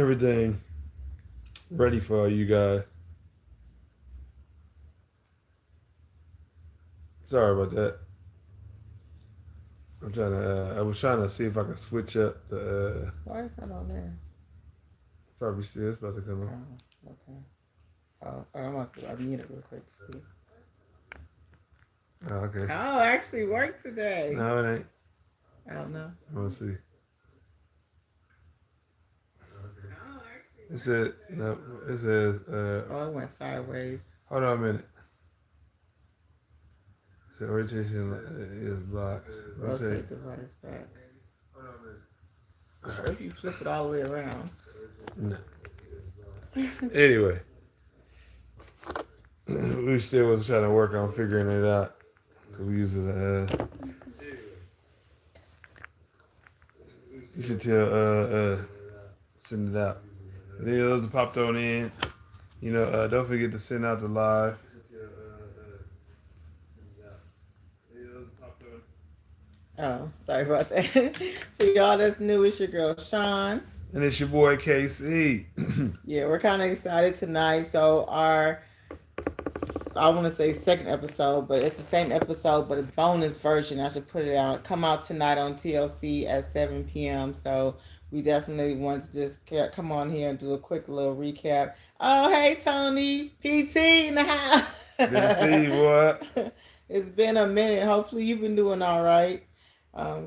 everything ready for you guys. Sorry about that. I was trying to see if I could switch up the. Why is that on there? Probably still it's about to come on. Oh, okay. I muted real quick. See. Oh, okay. Oh, actually worked today. No, it ain't. I don't know. Let's see. It said no. It says. Oh, it went sideways. Hold on a minute. It said rotation is locked. Rotate device back. Or if you flip it all the way around. No. Anyway, we still was trying to work on figuring it out. So we use it. You should tell send it out. Any of those popped on in. Don't forget to send out the live. Oh, sorry about that. For y'all that's new, it's your girl Shawn. And it's your boy KC. Yeah, we're kind of excited tonight. So I want to say second episode, but it's the same episode, but a bonus version. I should put it out. Come out tonight on TLC at 7 p.m. So we definitely want to just come on here and do a quick little recap. Oh, hey, Tony. PT in the house. Good to see you, boy. It's been a minute. Hopefully you've been doing all right.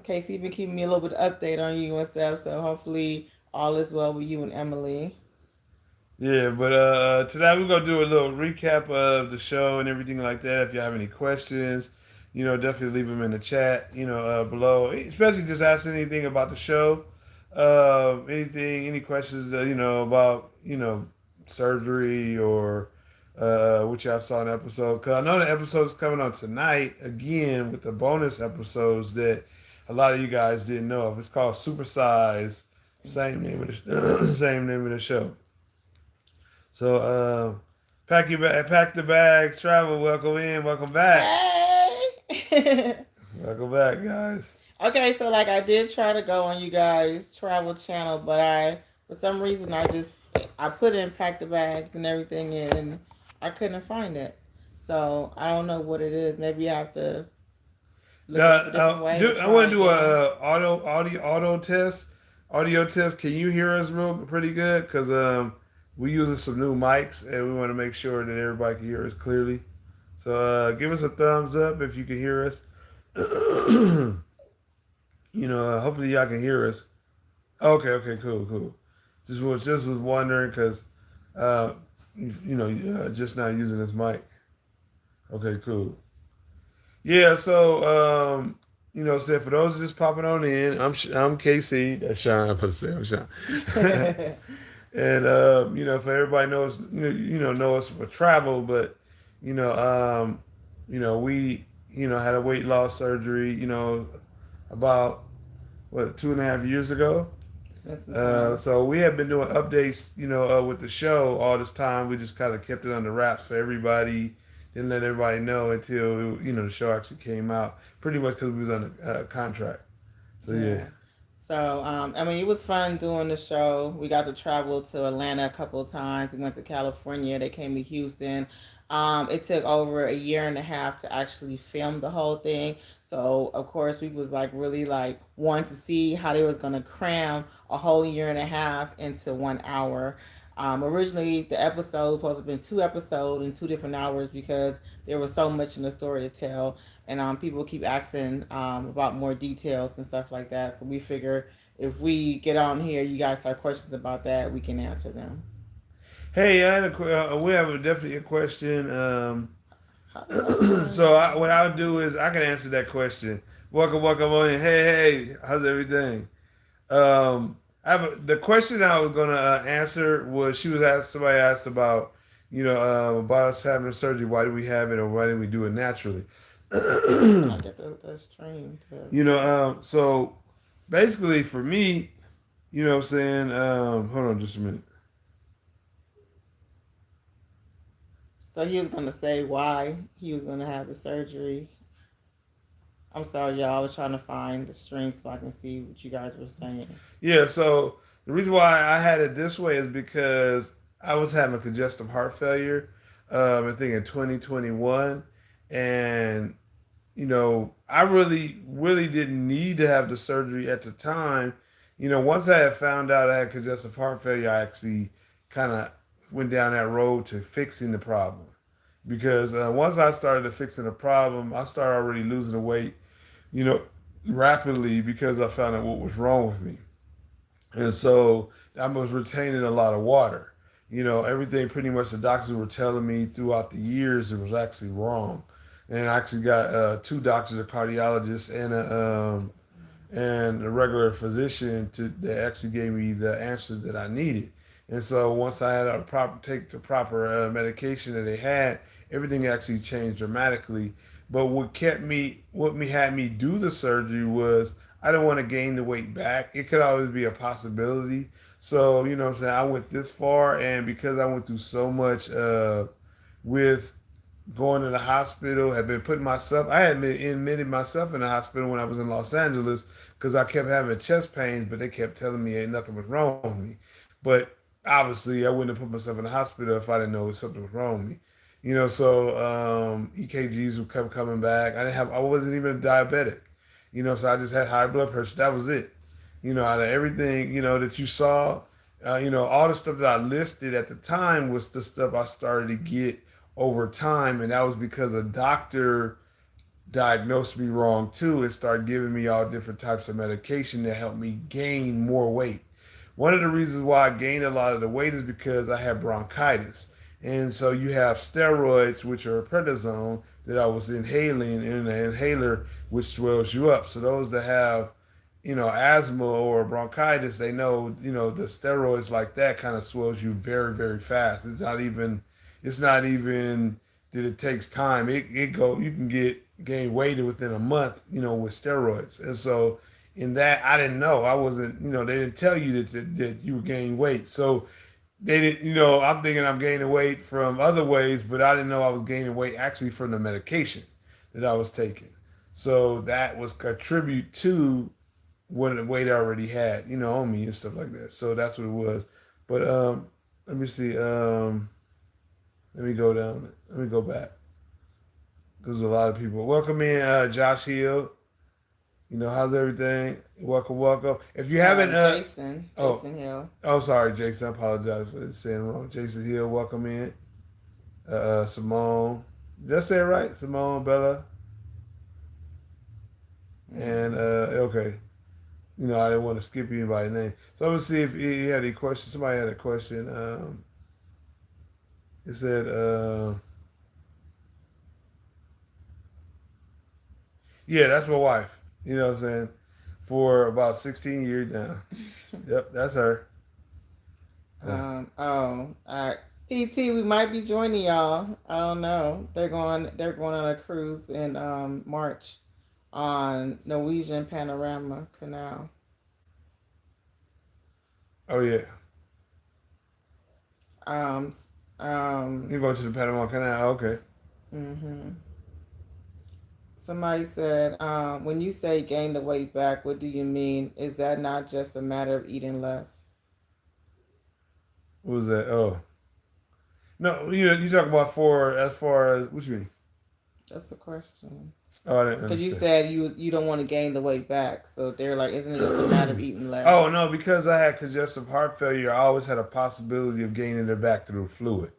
Casey been keeping me a little bit of update on you and stuff. So hopefully all is well with you and Emily. Yeah, but tonight we're going to do a little recap of the show and everything like that. If you have any questions, definitely leave them in the chat, below. Especially just ask anything about the show. Any questions, about, surgery or what y'all saw in the episode. Because I know the episode's coming on tonight, again, with the bonus episodes that a lot of you guys didn't know of. It's called Supersize. Same name of the show. So, pack the bags, travel, welcome in, welcome back. Hey! Welcome back, guys. Okay, so like I did try to go on you guys' travel channel, but for some reason, I put in pack the bags and everything in, and I couldn't find it. So I don't know what it is. Maybe I have to look at a different way. I want to do a audio test. Can you hear us pretty good? Because we're using some new mics, and we want to make sure that everybody can hear us clearly. So give us a thumbs up if you can hear us. Hopefully y'all can hear us. Okay, cool. Just was wondering because, just not using this mic. Okay, cool. Yeah, so so for those just popping on in, I'm KC. That's Shawn. I'm Shawn. And for everybody knows know us for travel, but we had a weight loss surgery, about 2.5 years ago. So we have been doing updates, with the show all this time. We just kind of kept it under wraps for everybody. Didn't let everybody know until the show actually came out. Pretty much because we was on a contract. So yeah. So it was fun doing the show. We got to travel to Atlanta a couple of times. We went to California. They came to Houston. It took over 1.5 years to actually film the whole thing. So of course we was really wanting to see how they was gonna cram a whole 1.5 years into 1 hour. Originally the episode was supposed to have been 2 episodes in 2 different hours because there was so much in the story to tell, and people keep asking about more details and stuff like that. So we figure if we get on here, you guys have questions about that, we can answer them. Hey, we have definitely a question. So what I'll do is I can answer that question. Welcome on in. Hey, how's everything? The question I was gonna answer was somebody asked about about us having surgery. Why do we have it, or why didn't we do it naturally? I get the stream too. So basically for me, what I'm saying. Hold on just a minute. So he was going to say why he was going to have the surgery. I'm sorry, y'all. I was trying to find the stream so I can see what you guys were saying. Yeah, so The reason why I had it this way is because I was having congestive heart failure, I think in 2021, and I really didn't need to have the surgery at the time. Once I had found out I had congestive heart failure, I actually kind of went down that road to fixing the problem. Because once I started fixing the problem, I started already losing the weight, you know, rapidly because I found out what was wrong with me. And so I was retaining a lot of water. Everything pretty much the doctors were telling me throughout the years it was actually wrong. And I actually got two doctors, a cardiologist and a regular physician that actually gave me the answers that I needed. And so once I had take the proper medication that they had, everything actually changed dramatically. But what had me do the surgery was I didn't want to gain the weight back. It could always be a possibility. So what I'm saying, I went this far, and because I went through so much with going to the hospital, had been putting myself, I had been admitted myself in the hospital when I was in Los Angeles because I kept having chest pains, but they kept telling me ain't nothing was wrong with me. But obviously, I wouldn't have put myself in the hospital if I didn't know something was wrong with me. So EKGs kept coming back. I wasn't even a diabetic. So I just had high blood pressure. That was it. Out of everything, that you saw, all the stuff that I listed at the time was the stuff I started to get over time, and that was because a doctor diagnosed me wrong too and started giving me all different types of medication that helped me gain more weight. One of the reasons why I gained a lot of the weight is because I had bronchitis. And so you have steroids, which are prednisone, that I was inhaling in an inhaler, which swells you up. So those that have, asthma or bronchitis, they know, the steroids like that kind of swells you very, very fast. It's not even that it takes time. You can gain weight within a month, with steroids. And so in that, I didn't know. I wasn't, they didn't tell you that you would gain weight. So they didn't, I'm thinking I'm gaining weight from other ways, but I didn't know I was gaining weight actually from the medication that I was taking. So that was a tribute to what the weight I already had, on me and stuff like that. So that's what it was. But let me see. Let me go down. Let me go back. There's a lot of people. Welcome in, Josh Hill. How's everything? Welcome, welcome. If you haven't, Jason Hill. Oh, sorry, Jason. I apologize for saying wrong. Jason Hill, welcome in. Simone, did I say it right? Simone, Bella, and okay. I didn't want to skip anybody's name, so I'm gonna see if he had any questions. Somebody had a question. It said, yeah, that's my wife. You know what I'm saying? For about 16 years now. Yep, that's her. All right. PT, we might be joining y'all. I don't know. They're going on a cruise in March on Norwegian Panorama Canal. Oh yeah. Um You go to the Panama Canal, okay. mhm. Somebody said, when you say gain the weight back, what do you mean? Is that not just a matter of eating less? What was that? Oh. No, you talk about for as far as what you mean? That's the question. Oh, I didn't Because you understand. said you don't want to gain the weight back, so they're like, isn't it just a matter of eating less? Oh no, because I had congestive heart failure, I always had a possibility of gaining it back through fluid.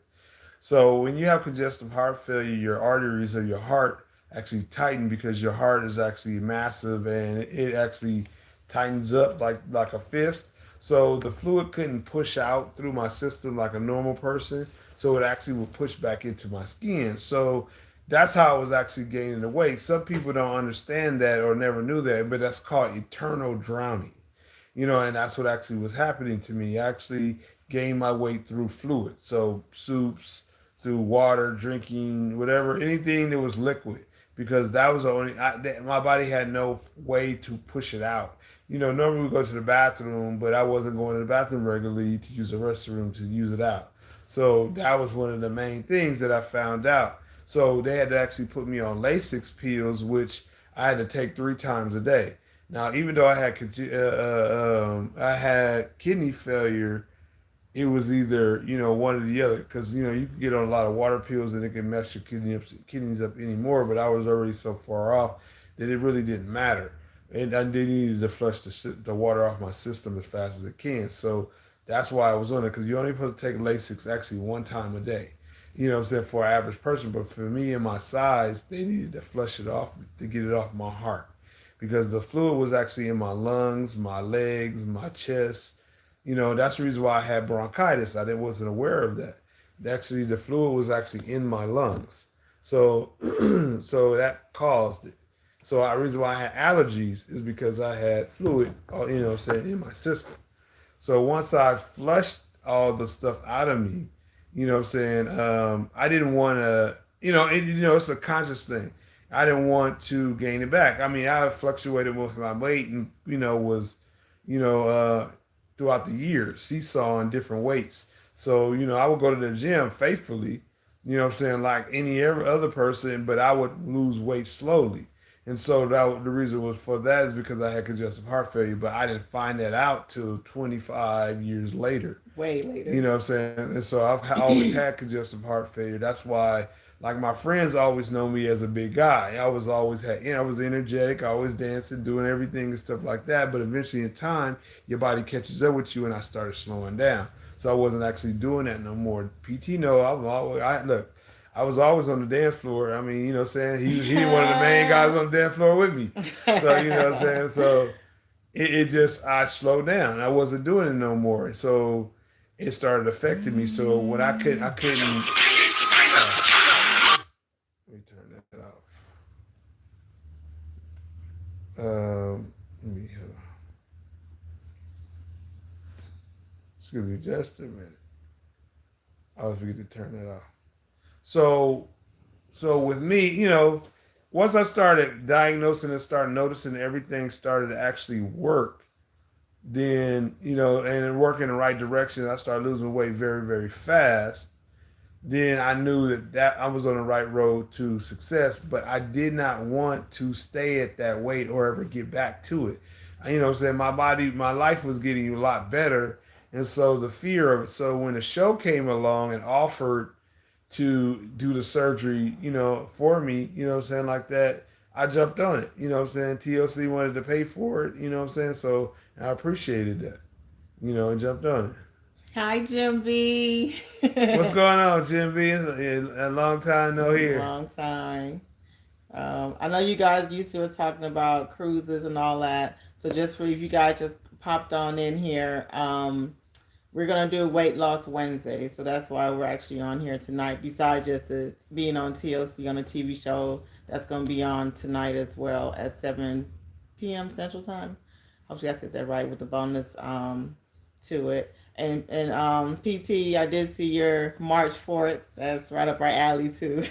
So when you have congestive heart failure, your arteries of your heart actually tighten because your heart is actually massive and it actually tightens up like a fist. So the fluid couldn't push out through my system like a normal person. So it actually would push back into my skin. So that's how I was actually gaining the weight. Some people don't understand that or never knew that, but that's called eternal drowning. And that's what actually was happening to me. I actually gained my weight through fluid. So soups, through water, drinking, whatever, anything that was liquid, because that was the only, my body had no way to push it out. Normally we go to the bathroom, but I wasn't going to the bathroom regularly to use the restroom to use it out. So that was one of the main things that I found out. So they had to actually put me on Lasix pills, which I had to take 3 times a day. Now, even though I had kidney failure, it was either one or the other because you can get on a lot of water pills and it can mess your kidneys up anymore. But I was already so far off that it really didn't matter, and I didn't need to flush the water off my system as fast as it can. So that's why I was on it because you're only supposed to take Lasix actually one time a day. You know what I'm saying, for an average person. But for me and my size, they needed to flush it off to get it off my heart because the fluid was actually in my lungs, my legs, my chest. That's the reason why I had bronchitis. Wasn't aware of that. Actually, the fluid was actually in my lungs. So, so that caused it. So the reason why I had allergies is because I had fluid, saying in my system. So once I flushed all the stuff out of me, I didn't want to, it's a conscious thing. I didn't want to gain it back. I mean, I fluctuated with my weight and, was, you know, uh, throughout the years, seesaw in different weights. So, I would go to the gym faithfully, like any other person, but I would lose weight slowly. And so the reason was for that is because I had congestive heart failure, but I didn't find that out till 25 years later. Way later. You know what I'm saying? And so I've always had congestive heart failure. That's why, like, my friends always know me as a big guy. I was always had, I was energetic, always dancing, doing everything and stuff like that. But eventually, in time, your body catches up with you, and I started slowing down. So I wasn't actually doing that no more. PT, no, look. I was always on the dance floor. I mean, saying he one of the main guys on the dance floor with me. So what I'm saying. So it just I slowed down. I wasn't doing it no more. So it started affecting me. So when I couldn't. Let me turn that off. Let me. Excuse me, just a minute. I always forget to turn that off. So, with me, once I started diagnosing and started noticing everything started to actually work, then and work in the right direction, I started losing weight very, very fast. Then I knew that I was on the right road to success, but I did not want to stay at that weight or ever get back to it. What I'm saying, my life was getting a lot better, and so the fear of it. So when the show came along and offered to do the surgery, for me, what I'm saying, like that, I jumped on it. What I'm saying, TLC wanted to pay for it, what I'm saying, so I appreciated that, and jumped on it. Hi, Jim B. What's going on, Jim B? A long time no A here. long time. I know you guys used to us talking about cruises and all that. So just for if you guys just popped on in here, we're gonna do Weight Loss Wednesday. So that's why we're actually on here tonight. Besides just being on TLC on a TV show that's gonna be on tonight as well at 7 p.m. Central Time. Hopefully I said that right with the bonus to it. And PT, I did see your March 4th. That's right up our alley too.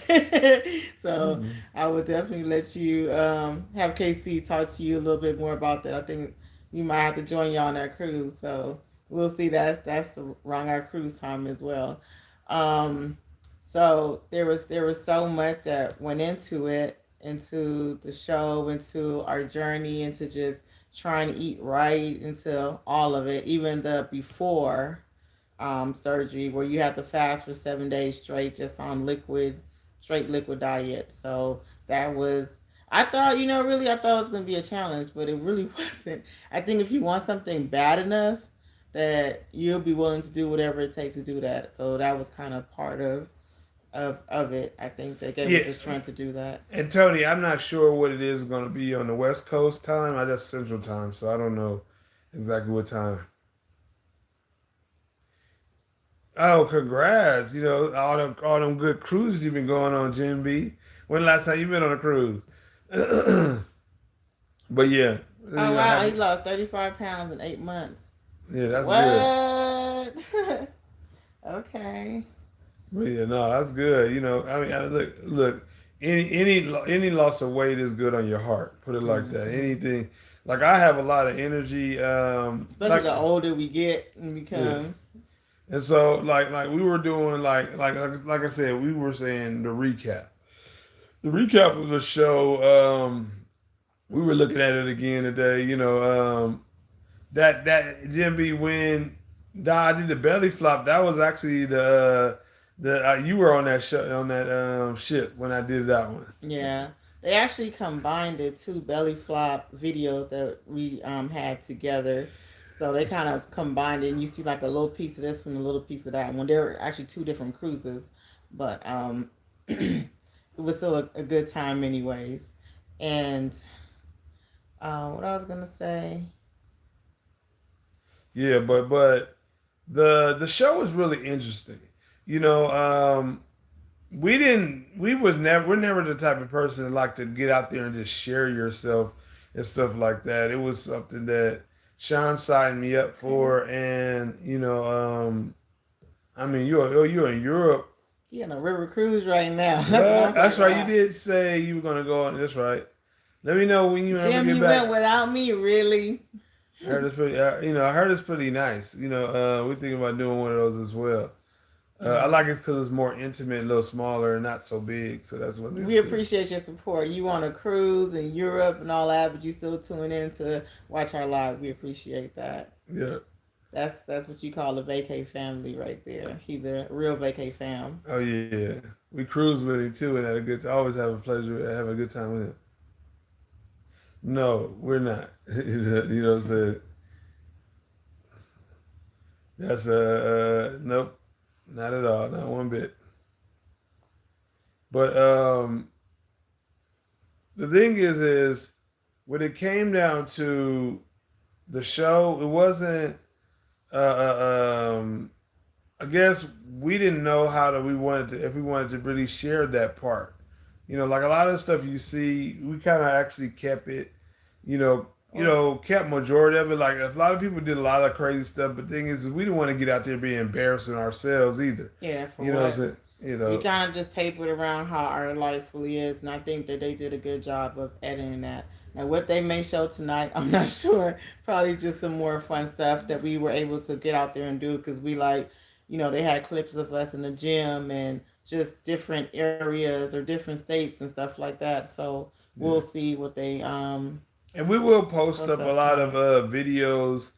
So Mm-hmm. I would definitely let you have KC talk to you a little bit more about that. I think you might have to join you on that cruise. So we'll see. That's around our cruise time as well. Um, so there was so much that went into it, into the show, into our journey, into just trying to eat right, into all of it, even the before surgery where you have to fast for 7 days straight just on straight liquid diet. So that was, I thought, really, I thought it was going to be a challenge, but it really wasn't. I think if you want something bad enough, that you'll be willing to do whatever it takes to do that. So that was kind of part of it. I think that gave us the strength to do that. And Tony, I'm not sure what it is going to be on the West Coast time. I just Central time, so I don't know exactly what time. Oh, congrats! All them good cruises you've been going on, Jim B. When the last time you been on a cruise? But yeah, Oh wow, he lost 35 pounds in 8 months. yeah, that's good. What? Okay. But yeah, no, that's good. Look, any loss of weight is good on your heart. Put it like that. Mm-hmm. Anything, like I have a lot of energy. Especially the older we get and Yeah. become. And so like we were doing like I said, we were saying the recap. The recap of the show. we were looking at it again today. That Jim B when I did the belly flop. That was actually the you were on that show on that ship when I did that one. Yeah. They actually combined the two belly flop videos that we had together. So they kind of combined it, and you see like a little piece of this one, a little piece of that one. They were actually two different cruises, but it was still a good time, anyways. And what I was gonna say, Yeah, but the show was really interesting. You know, we're never the type of person that like to get out there and just share yourself and stuff like that. It was something that Shawn signed me up for, and I mean you're in Europe. you on a river cruise right now. That's what I What? was That's like, right. You wow. did say you were gonna go on. That's right. Let me know when you ever Jim, get you went back. without me, really? I heard it's pretty. I heard it's pretty nice. We're thinking about doing one of those as well. I Yeah. like it because it's more intimate, a little smaller, and not so big. So that's what it's We good. appreciate your support. You on a cruise in Europe and all that, but you still tune in to watch our live. We appreciate that. Yeah. That's what you call a vacay family right there. He's a real vacay fam. Oh yeah. We cruise with him too, and had a good. Always have a pleasure, have a good time with him. No, we're not. You know what I'm saying? That's nope, not at all, not one bit. But the thing is when it came down to the show, it wasn't. Uh, uh, um, I guess we didn't know how to we wanted to if we wanted to really share that part. Like a lot of the stuff you see, we kind of actually kept it. Or Kept majority of it. Like a lot of people did a lot of crazy stuff, but the thing is we didn't want to get out there being embarrassing ourselves either. yeah, for You know what I'm what saying? we kind of just tape it around how our life really is, and I think that they did a good job of editing that. Now, what they may show tonight, I'm not sure. Probably just some more fun stuff that we were able to get out there and do because we like, they had clips of us in the gym and just different areas or different states and stuff like that. So we'll Yeah. see what they And we will post post up a up lot of tonight. videos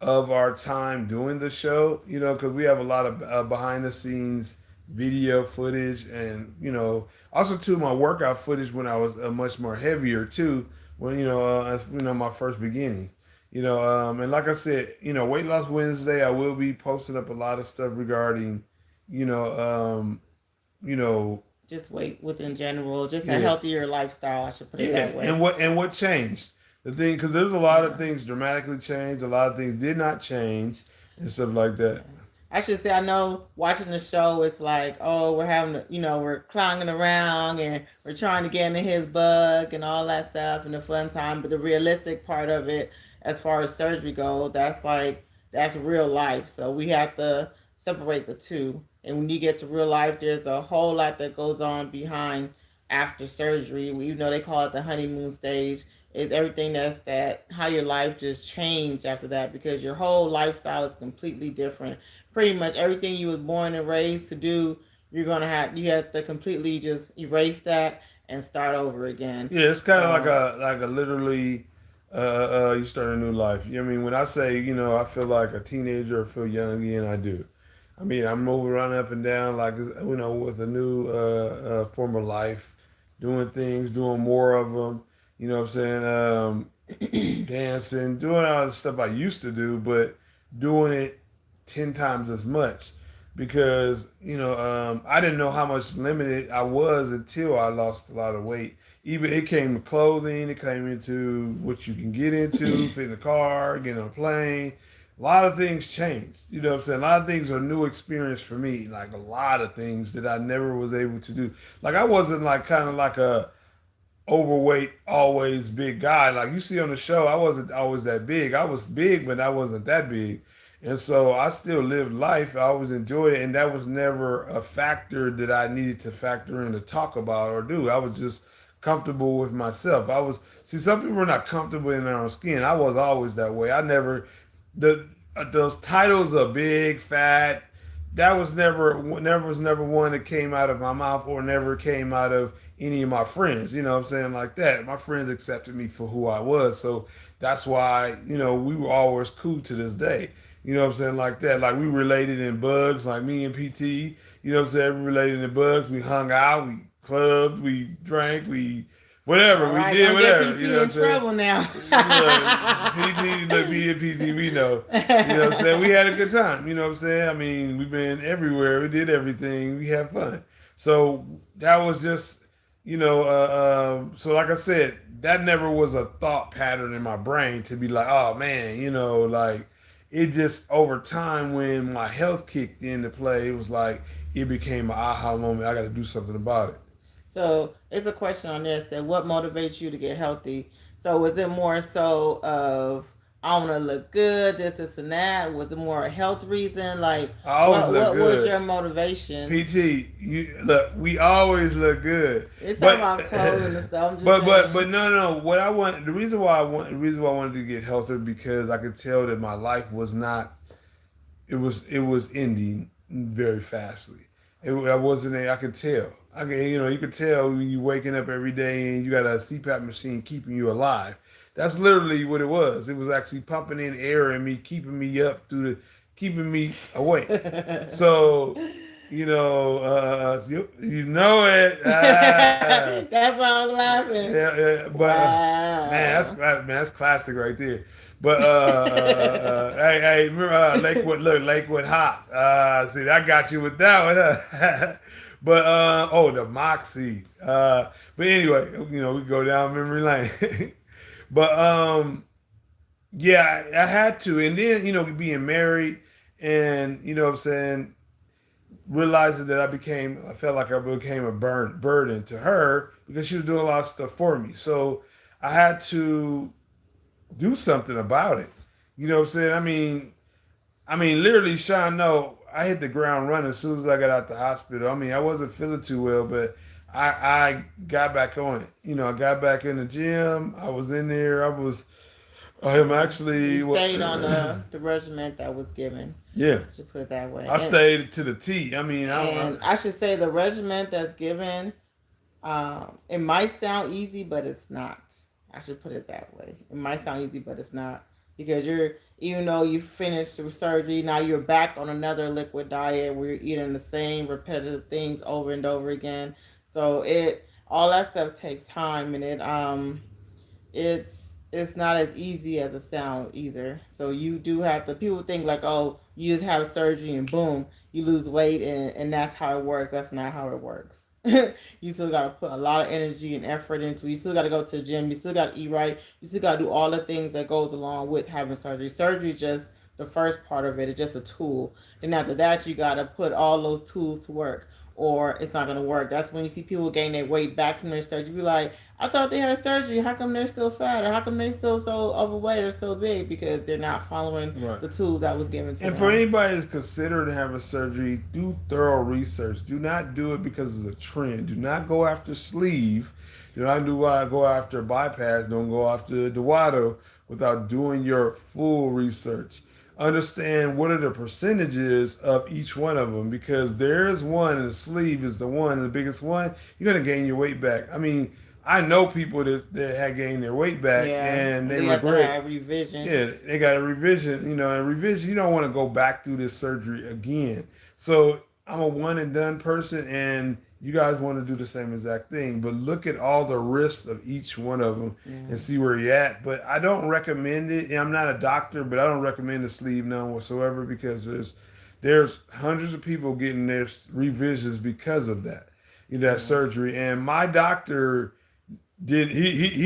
of our time doing the show, because we have a lot of behind the scenes video footage, and also too my workout footage when I was much more heavier too, when my first beginnings. And like I said, Weight Loss Wednesday, I will be posting up a lot of stuff regarding, you know, um, you know, Just weight within general, just a yeah, healthier lifestyle. I should put it yeah, that and way. what changed the thing, because there's a lot of Yeah. things dramatically changed, a lot of things did not change, and stuff like that. Yeah. I should say I know watching the show it's like, oh, we're having we're clowning around and we're trying to get into his bug and all that stuff and the fun time, but the realistic part of it as far as surgery goes, that's real life. So we have to separate the two. And when you get to real life, there's a whole lot that goes on behind after surgery. Even though they call it the honeymoon stage, is everything that's that how your life just changed after that because your whole lifestyle is completely different. Pretty much everything you was born and raised to do, you have to completely just erase that and start over again. Yeah, it's kind of like So a literally, you start a new life. I mean, when I say I feel like a teenager or feel young again, I do. I mean, I'm moving around up and down like with a new form of life, doing things, doing more of them. You know what I'm saying? Dancing, doing all the stuff I used to do, but doing it 10 times as much because I didn't know how much limited I was until I lost a lot of weight. Even it came to clothing, it came into what you can get into, fit in the car, get on a plane. A lot of things changed. You know what I'm saying? A lot of things are new experience for me. Like a lot of things that I never was able to do. Like I wasn't like kind of like a overweight, always big guy. Like you see on the show, I wasn't always that big. I was big, but I wasn't that big. And so I still lived life. I always enjoyed it. And that was never a factor that I needed to factor in to talk about or do. I was just comfortable with myself. See, some people are not comfortable in their own skin. I was always that way. I never, the those titles of big, fat, that was never one that came out of my mouth or never came out of any of my friends. You know what I'm saying? Like that. My friends accepted me for who I was. So that's why, we were always cool to this day. You know what I'm saying? Like that. Like we related in bugs, like me and PT. You know what I'm saying? We related in bugs. We hung out, we clubbed, we drank, we whatever. All We right, did don't get whatever. PT You know what I'm in saying? trouble now. Look, PT, look, me and PT, we know. You know what I'm saying? We had a good time. You know what I'm saying? I mean, we've been everywhere. We did everything. We had fun. So that was just, so like I said, that never was a thought pattern in my brain to be like, oh man, like it just over time when my health kicked into play, it was like it became an aha moment. I got to do something about it. So it's a question on there. Said, what motivates you to get healthy? So was it more so of I want to look good, this, and that? Was it more a health reason? Like I always look what was your good. motivation? PT, you look. We always look good, It's talking but about clothing and stuff. I'm just but saying. no, no. What I want, the reason why I wanted to get healthier because I could tell that my life was not. It was ending very fastly. I wasn't. I could tell. I can, you could tell when you waking up every day and you got a CPAP machine keeping you alive. That's literally what it was. It was actually pumping in air in me, keeping me up keeping me awake. So, you know it. That's why I was laughing. Yeah, but Wow. that's classic right there. But hey, remember, Lakewood Hot. See, I got you with that one. Huh? But the Moxie. But anyway, we go down memory lane. But yeah, I had to, and then being married, and what I'm saying, realizing that I felt like I became a burden to her because she was doing a lot of stuff for me. So I had to do something about it. You know what I'm saying? I mean, literally, Sean, no, I hit the ground running as soon as I got out the hospital. I mean, I wasn't feeling too well, but I got back on it. I got back in the gym. I was in there. I am You actually, what? stayed on the regimen that was given. Yeah, I should put it that way. I stayed to the T. I mean, And I should say the regimen that's given, it might sound easy, but it's not. I should put it that way. It might sound easy, but it's not because even though you finished with surgery, now you're back on another liquid diet where you're eating the same repetitive things over and over again. So all that stuff takes time, and it's not as easy as it sounds either. So you do have to. People think like, oh, you just have surgery and boom, you lose weight and that's how it works. That's not how it works. You still got to put a lot of energy and effort into it. You still got to go to the gym. You still got to eat right. You still got to do all the things that goes along with having surgery. Surgery is just the first part of it. It's just a tool. Then after that, you got to put all those tools to work, or it's not going to work. That's when you see people gain their weight back from their surgery. Be like, I thought they had surgery. How come they're still fat? Or how come they're still so overweight or so big? Because they're not following right. the tools that was given to And for them. anybody that's considering having surgery, do thorough research. Do not do it because it's a trend. Do not go after sleeve. Do not go after bypass. Don't go after Duwato without doing your full research. Understand what are the percentages of each one of them because there's one and the sleeve is the one and the biggest one. You're gonna gain your weight back. I mean, I know people that had gained their weight back Yeah, and they they look have to great. have Yeah, revisions. they got a revision, and revision, you don't want to go back through this surgery again. So I'm a one and done person, and you guys want to do the same exact thing. But look at all the risks of each one of them Yeah. and see where you're at. But I don't recommend it. And I'm not a doctor, but I don't recommend the sleeve none whatsoever because there's hundreds of people getting their revisions because of that Yeah. surgery. And my doctor he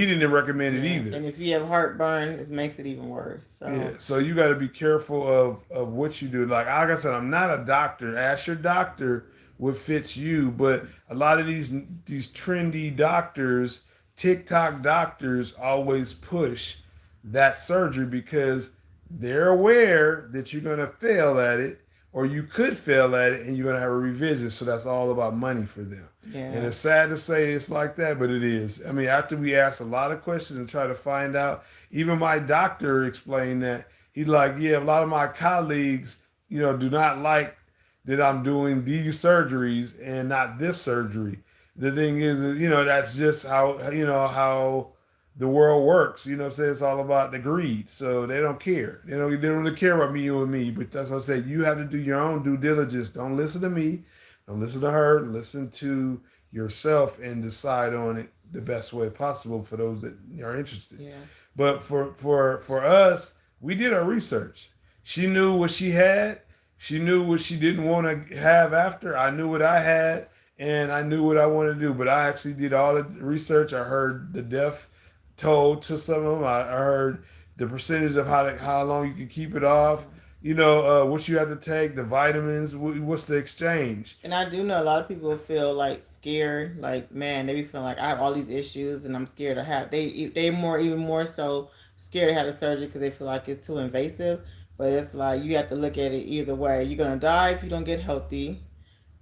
didn't recommend it Yeah. either. And if you have heartburn, it makes it even worse. Yeah, So so you got to be careful of what you do. Like I said, I'm not a doctor. Ask your doctor what fits you. But a lot of these trendy doctors, TikTok doctors, always push that surgery because they're aware that you're gonna fail at it, or you could fail at it, and you're gonna have a revision. So that's all about money for them. And yeah. it's sad to say it's like that, but it is. I mean, after we asked a lot of questions and try to find out, even my doctor explained that he's like, yeah, a lot of my colleagues, do not like, that I'm doing these surgeries and not this surgery. The thing is, that's just how, how the world works. You know what I'm saying? It's all about the greed. So they don't care. They don't really care about me, you and me. But that's what I say. You have to do your own due diligence. Don't listen to me. Don't listen to her. Listen to yourself and decide on it the best way possible for those that are interested. Yeah. But for us, we did our research. She knew what she had. She knew what she didn't want to have after. I knew what I had, and I knew what I wanted to do. But I actually did all the research. I heard the death toll to some of them. I heard the percentage of how long you can keep it off. What you have to take, the vitamins. What's the exchange? And I do know a lot of people feel like scared, like man, they be feeling like I have all these issues and I'm scared to have. They more even more so scared to have the surgery because they feel like it's too invasive. But it's like you have to look at it either way. You're gonna die if you don't get healthy,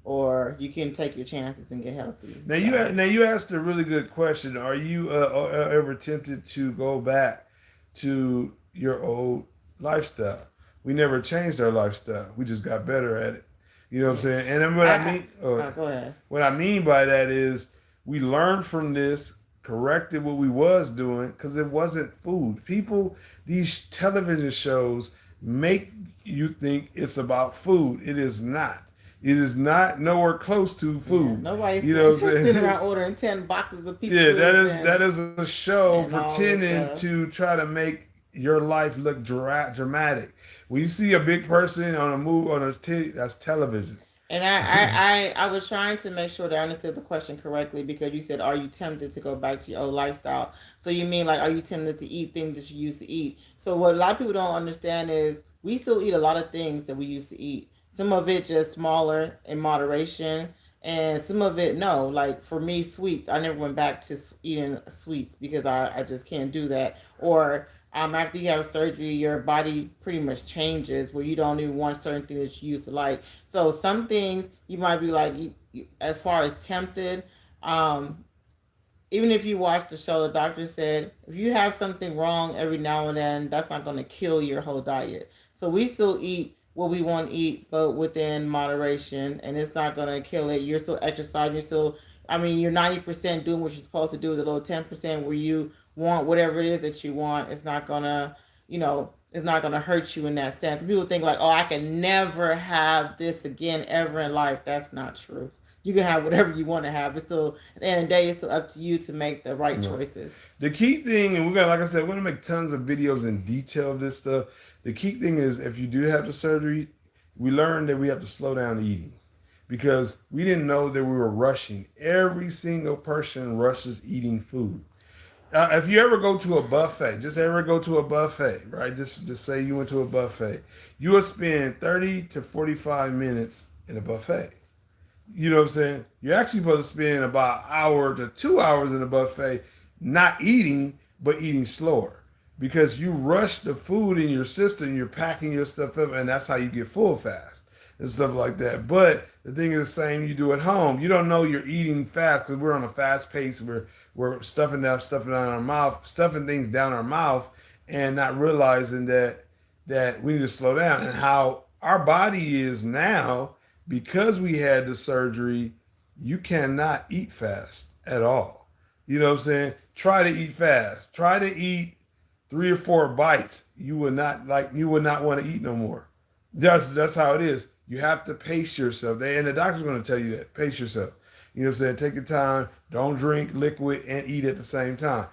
or you can take your chances and get healthy. Now you asked a really good question. Are you ever tempted to go back to your old lifestyle? We never changed our lifestyle. We just got better at it. You know what I'm saying? And then go ahead. What I mean by that is we learned from this, corrected what we was doing because it wasn't food. People, these television shows make you think it's about food. It is not. It is not nowhere close to food. Yeah, nobody's sitting around ordering 10 boxes of pizza. Yeah, that is a show pretending to try to make your life look dramatic. When you see a big person on a movie that's television. And I was trying to make sure that I understood the question correctly because you said, "Are you tempted to go back to your old lifestyle?" So you mean like, are you tempted to eat things that you used to eat? So what a lot of people don't understand is we still eat a lot of things that we used to eat. Some of it just smaller in moderation, and some of it no. Like for me, sweets. I never went back to eating sweets because I just can't do that. Or after you have surgery, your body pretty much changes where you don't even want certain things that you used to like. So some things you might be like, as far as tempted, even if you watch the show, the doctor said if you have something wrong every now and then, that's not going to kill your whole diet. So we still eat what we want to eat, but within moderation, and it's not going to kill it. You're still exercising. You're 90% doing what you're supposed to do. The little 10% where you want whatever it is that you want, it's not gonna, it's not gonna hurt you in that sense. People think like, oh, I can never have this again ever in life. That's not true. You can have whatever you want to have, but still, at the end of the day, it's still up to you to make the right choices. The key thing, and like I said, we're gonna make tons of videos in detail of this stuff. The key thing is, if you do have the surgery, we learned that we have to slow down eating because we didn't know that we were rushing. Every single person rushes eating food. If you ever go to a buffet, right? Just say you went to a buffet. You will spend 30 to 45 minutes in a buffet. You know what I'm saying? You're actually supposed to spend about an hour to 2 hours in a buffet not eating, but eating slower. Because you rush the food in your system, you're packing your stuff up, and that's how you get full fast and stuff like that. But the thing is the same you do at home. You don't know you're eating fast because we're on a fast pace. We're stuffing things down our mouth, and not realizing that we need to slow down. And how our body is now, because we had the surgery, you cannot eat fast at all. You know what I'm saying? Try to eat fast. Try to eat 3 or 4 bites. You would not want to eat no more. That's how it is. You have to pace yourself. And the doctor's going to tell you that. Pace yourself. You know what I'm saying? Take your time. Don't drink liquid and eat at the same time.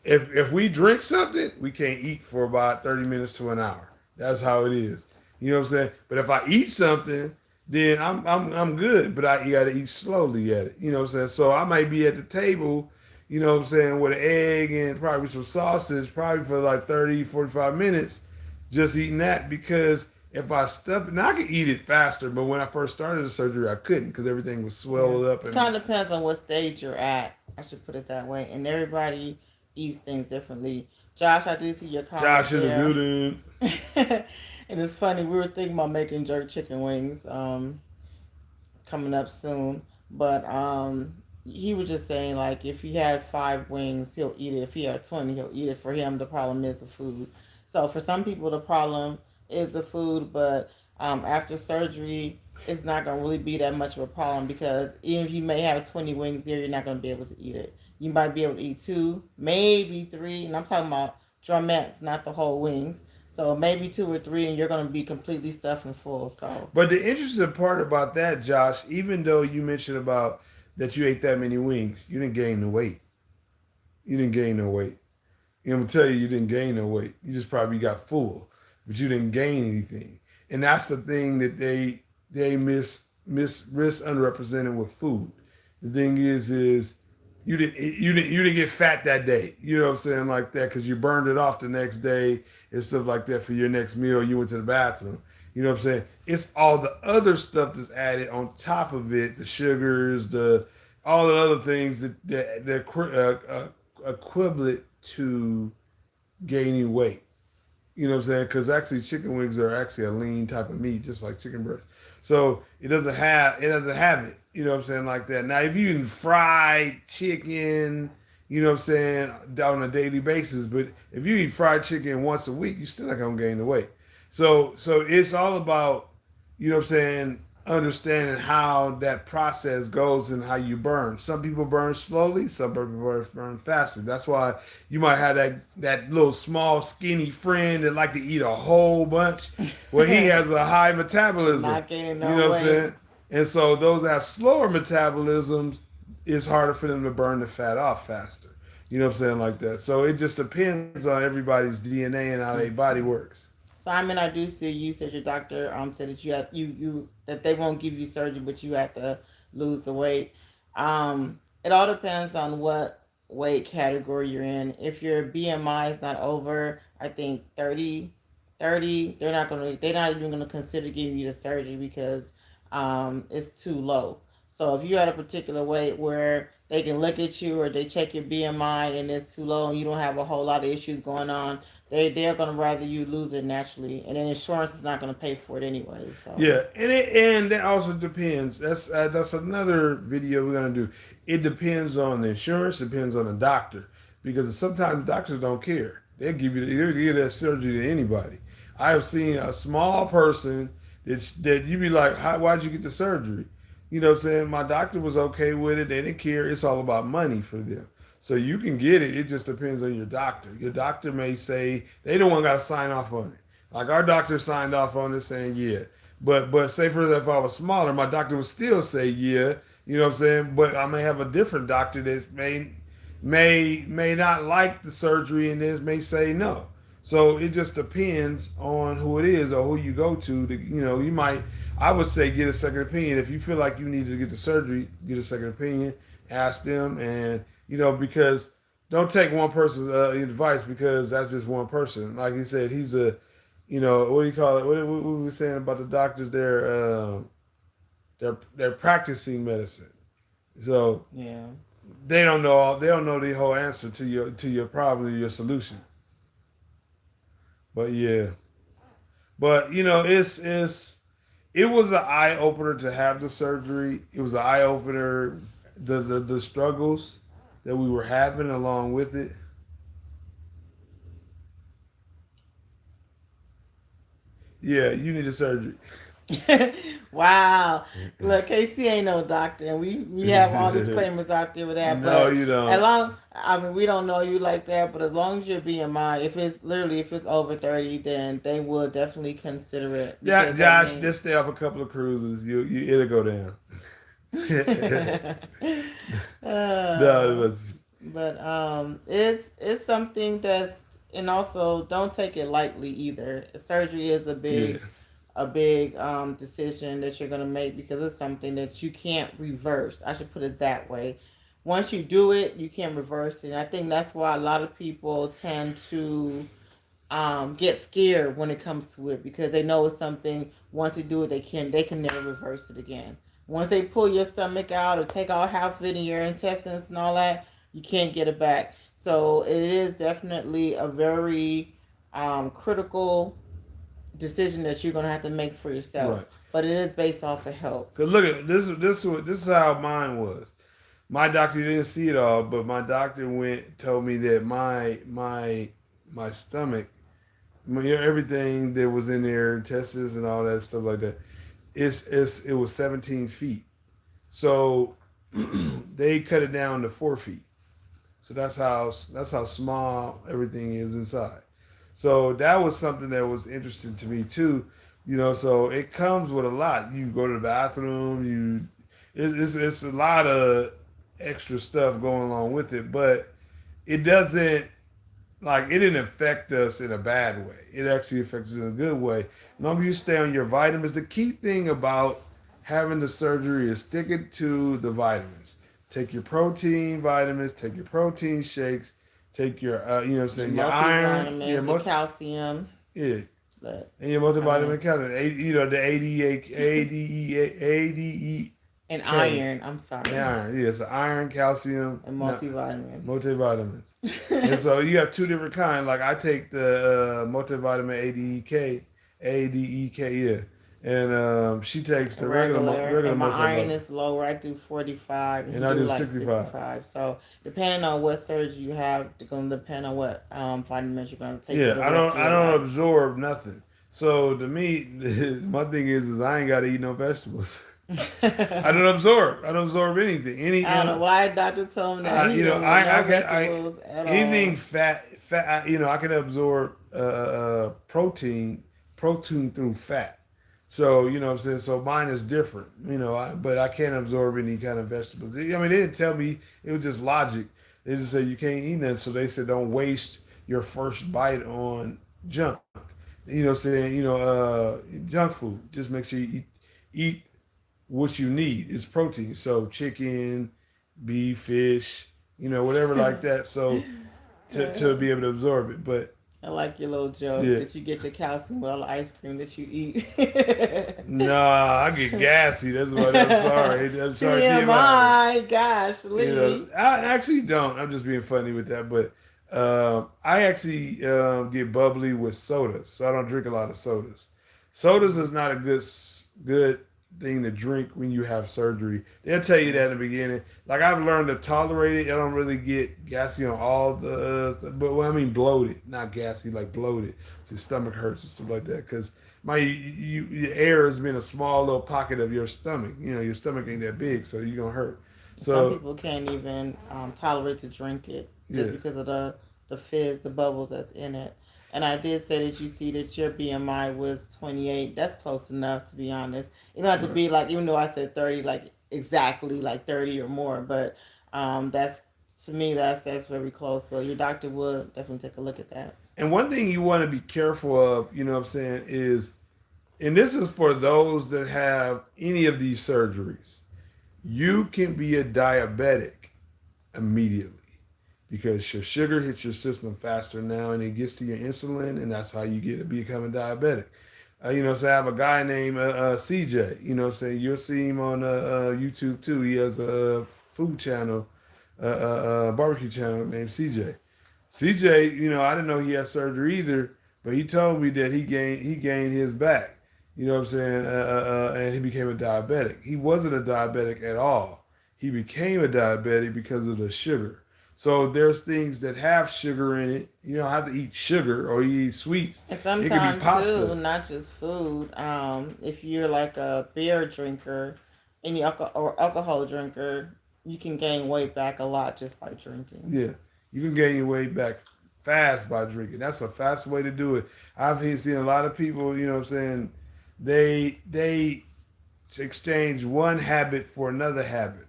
If we drink something, we can't eat for about 30 minutes to an hour. That's how it is. You know what I'm saying? But if I eat something, then I'm good. But you got to eat slowly at it. You know what I'm saying? So I might be at the table, you know what I'm saying, with an egg and probably some sausage, probably for like 30, 45 minutes, just eating that because if I stuff it, now I could eat it faster, but when I first started the surgery, I couldn't because everything was swelled up. It kind of depends on what stage you're at. I should put it that way. And everybody eats things differently. Josh, I do see your comment. Josh in the building. And it's funny, we were thinking about making jerk chicken wings coming up soon. But he was just saying, like, if he has 5 wings, he'll eat it. If he has 20, he'll eat it. For him, the problem is the food. So for some people, the problem is the food, but after surgery, it's not going to really be that much of a problem because even if you may have 20 wings there, you're not going to be able to eat it. You might be able to eat two, maybe three, and I'm talking about drumettes, not the whole wings. So maybe two or three, and you're going to be completely stuffed and full. So But the interesting part about that, Josh, even though you mentioned about that you ate that many wings, you didn't gain the weight. You didn't gain no weight. I'm gonna tell you, you didn't gain no weight. You just probably got full, but you didn't gain anything. And that's the thing that they risk underrepresented with food. The thing is you didn't get fat that day. You know what I'm saying, like that, because you burned it off the next day and stuff like that for your next meal. You went to the bathroom. You know what I'm saying? It's all the other stuff that's added on top of it, the sugars, the all the other things that equivalent to gaining weight. You know what I'm saying? Because actually, chicken wings are actually a lean type of meat, just like chicken breast. So it doesn't have it. You know what I'm saying, like that. Now, if you eat fried chicken, you know what I'm saying, on a daily basis, but if you eat fried chicken once a week, you're still not gonna gain the weight. So it's all about, you know what I'm saying, understanding how that process goes and how you burn. Some people burn slowly, some people burn faster. That's why you might have that little small skinny friend that like to eat a whole bunch. Well, he has a high metabolism. not gaining You no know what I'm weight. saying? And so those that have slower metabolisms, it's harder for them to burn the fat off faster. You know what I'm saying, like that. So it just depends on everybody's DNA and how their body works. Simon, I do see you said your doctor said that you that they won't give you surgery, but you have to lose the weight. It all depends on what weight category you're in. If your BMI is not over, I think 30, they're not even gonna consider giving you the surgery because it's too low. So if you're at a particular weight where they can look at you or they check your BMI and it's too low and you don't have a whole lot of issues going on, they're gonna rather you lose it naturally, and then insurance is not gonna pay for it anyway. So Yeah, and that also depends. That's another video we're gonna do. It depends on the insurance. Depends on the doctor, because sometimes doctors don't care. They'll give that surgery to anybody. I have seen a small person that you be like, why'd you get the surgery? You know what I'm saying? My doctor was okay with it. They didn't care. It's all about money for them. So you can get it. It just depends on your doctor. Your doctor may say they don't want got to sign off on it. Like our doctor signed off on it saying yeah. But say for example, if I was smaller, my doctor would still say yeah. You know what I'm saying? But I may have a different doctor that may not like the surgery and this may say no. So it just depends on who it is or who you go to. You might, I would say, get a second opinion. If you feel like you need to get the surgery, get a second opinion. Ask them, and because don't take one person's advice, because that's just one person. Like you said, he's what do you call it? What we were saying about the doctors? They're practicing medicine, so yeah. they don't know the whole answer to your problem or your solution. But yeah, but it was an eye opener to have the surgery. It was an eye opener, the struggles that we were having along with it. Yeah, you need a surgery. Wow. Look, KC ain't no doctor, and we have all disclaimers out there with that. No, But you as don't. long, I mean, we don't know you like that. But as long as your BMI, if it's over 30, then they will definitely consider it Yeah, because I Josh, mean. just stay off a couple of cruises. It'll go down. No, uh, but it's something that's, and also don't take it lightly either. Surgery is yeah, a big decision that you're going to make because it's something that you can't reverse. I should put it that way. Once you do it, you can't reverse it. And I think that's why a lot of people tend to get scared when it comes to it because they know it's something. Once they do it, they can never reverse it again. Once they pull your stomach out or take out half of it in your intestines and all that, you can't get it back. So it is definitely a very critical decision that you're gonna have to make for yourself. right. But it is based off of health. Cause look at this. This is how mine was. My doctor didn't see it all, but my doctor told me that my stomach, everything that was in there, intestines and all that stuff like that, it was 17 feet. So they cut it down to 4 feet. So that's how small everything is inside. So that was something that was interesting to me too. So it comes with a lot. You go to the bathroom. It's a lot of extra stuff going along with it, but it doesn't like it didn't affect us in a bad way. It actually affects us in a good way. As long as you stay on your vitamins, the key thing about having the surgery is sticking to the vitamins. Take your protein vitamins, take your protein shakes, take your your iron, your calcium. yeah, But and your multivitamin calcium. The ADE, and iron. I'm sorry. iron, yeah, so iron, calcium, And multivitamin. multivitamins. And so you have two different kinds. Like I take the multivitamin ADEK, yeah. And she takes the regular and my multivitamin. iron is lower. I do 45, And I do like 65. So depending on what surgery you have, it's going to depend on what vitamins you're going to take. Yeah, for the rest of I your don't life. absorb nothing. So to me, my thing is I ain't got to eat no vegetables. I don't absorb anything. I don't know why Doctor told me that. I vegetables at anything all. fat. I can absorb protein through fat. So what I'm saying. So mine is different. But I can't absorb any kind of vegetables. I mean, they didn't tell me. It was just logic. They just said you can't eat that. So they said don't waste your first bite on junk. Junk food. Just make sure you eat what you need. It's protein. So chicken, beef, fish, whatever like that. So to be able to absorb it. But I like your little joke that you get your calcium with all the ice cream that you eat. Nah, I get gassy. That's what I'm sorry. I'm sorry. TMI, gosh, I actually don't. I'm just being funny with that. But I actually get bubbly with sodas, so I don't drink a lot of sodas. Sodas is not a good thing to drink when you have surgery. They'll tell you that in the beginning. Like I've learned to tolerate it. I don't really get gassy on all but I mean bloated, not gassy, like bloated. So your stomach hurts and stuff like that because your air has been a small little pocket of your stomach. Your stomach ain't that big, so you're gonna hurt. So some people can't even tolerate to drink it just because of the fizz, the bubbles that's in it. And I did say that you see that your BMI was 28. That's close enough, to be honest. You don't have to be like, even though I said 30, like exactly like 30 or more. But that's, to me, that's very close. So your doctor will definitely take a look at that. And one thing you want to be careful of, what I'm saying, is, and this is for those that have any of these surgeries, you can be a diabetic immediately because your sugar hits your system faster now and it gets to your insulin, and that's how you get to becoming diabetic. So I have a guy named CJ, you'll see him on YouTube too. He has a food channel, barbecue channel named CJ. CJ, I didn't know he had surgery either, but he told me that he gained his back. And he became a diabetic. He wasn't a diabetic at all. He became a diabetic because of the sugar. So there's things that have sugar in it. You don't have to eat sugar or you eat sweets. And sometimes it could be pasta. Too, not just food. If you're like a beer drinker, or alcohol drinker, you can gain weight back a lot just by drinking. Yeah, you can gain your weight back fast by drinking. That's a fast way to do it. I've seen a lot of people. They exchange one habit for another habit.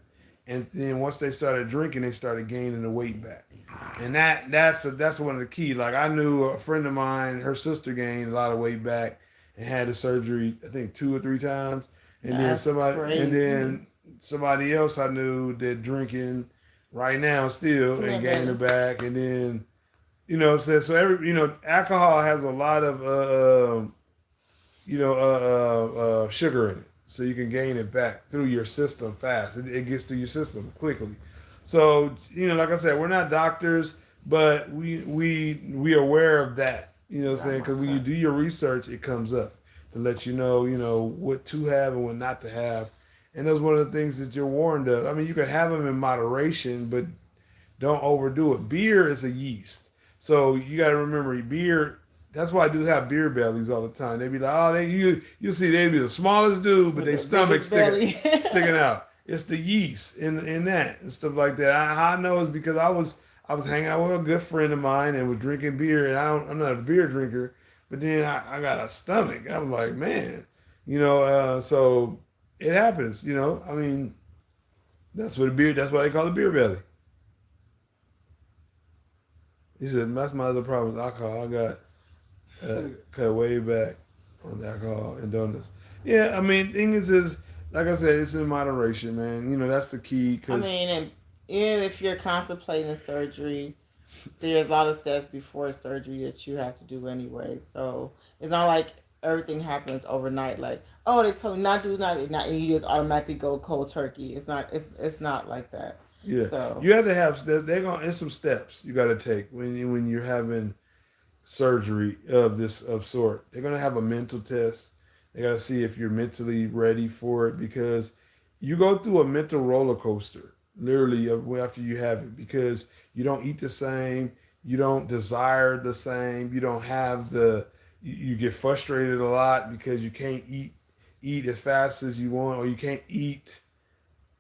And then once they started drinking, they started gaining the weight back, and that's one of the key. Like I knew a friend of mine, her sister gained a lot of weight back and had the surgery, I think 2 or 3 times, and then somebody else I knew that drinking right now still and gaining it back, and then alcohol has a lot of sugar in it. So you can gain it back through your system fast. It gets through your system quickly. So, like I said, we're not doctors, but we are aware of that. Because when you do your research, it comes up to let you know, what to have and what not to have. And that's one of the things that you're warned of. I mean, you can have them in moderation, but don't overdo it. Beer is a yeast. So you got to remember, beer That's why dudes have beer bellies all the time. They be like, oh, you see, they be the smallest dude, but With their the stomach biggest belly. sticking out. It's the yeast in that and stuff like that. How I know is because I was hanging out with a good friend of mine and was drinking beer, and I'm not a beer drinker, but then I got a stomach. I was like, man, so it happens. I mean, That's why they call it beer belly. He said, that's my other problem with alcohol. I got cut way back on the alcohol and donuts. Yeah, I mean, thing is like I said, it's in moderation, man. That's the key. I Cause mean, and even if you're contemplating surgery, there's a lot of steps before surgery that you have to do anyway. So it's not like everything happens overnight. Like, oh, they told me not to do not, and you just automatically go cold turkey. It's not. It's not like that. yeah, So you have to have. It's some steps you got to take when you're having surgery of sort. They're gonna have a mental test. They gotta see if you're mentally ready for it because you go through a mental roller coaster literally after you have it because you don't eat the same, you don't desire the same, you don't have you get frustrated a lot because you can't eat as fast as you want or you can't eat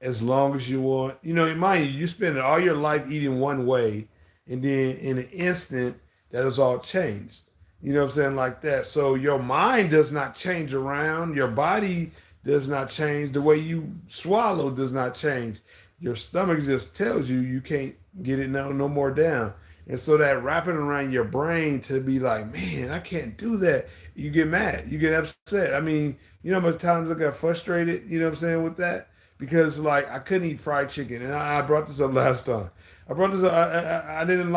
as long as you want. Mind you spend all your life eating one way, and then in an instant, that is all changed. You know what I'm saying? Like that. So your mind does not change around. Your body does not change. The way you swallow does not change. Your stomach just tells you can't get it no more down. And so that wrapping around your brain to be like, man, I can't do that. You get mad. You get upset. I mean, how much times I got frustrated, you know what I'm saying, with that? Because like I couldn't eat fried chicken. And I brought this up last time. I brought this up. I didn't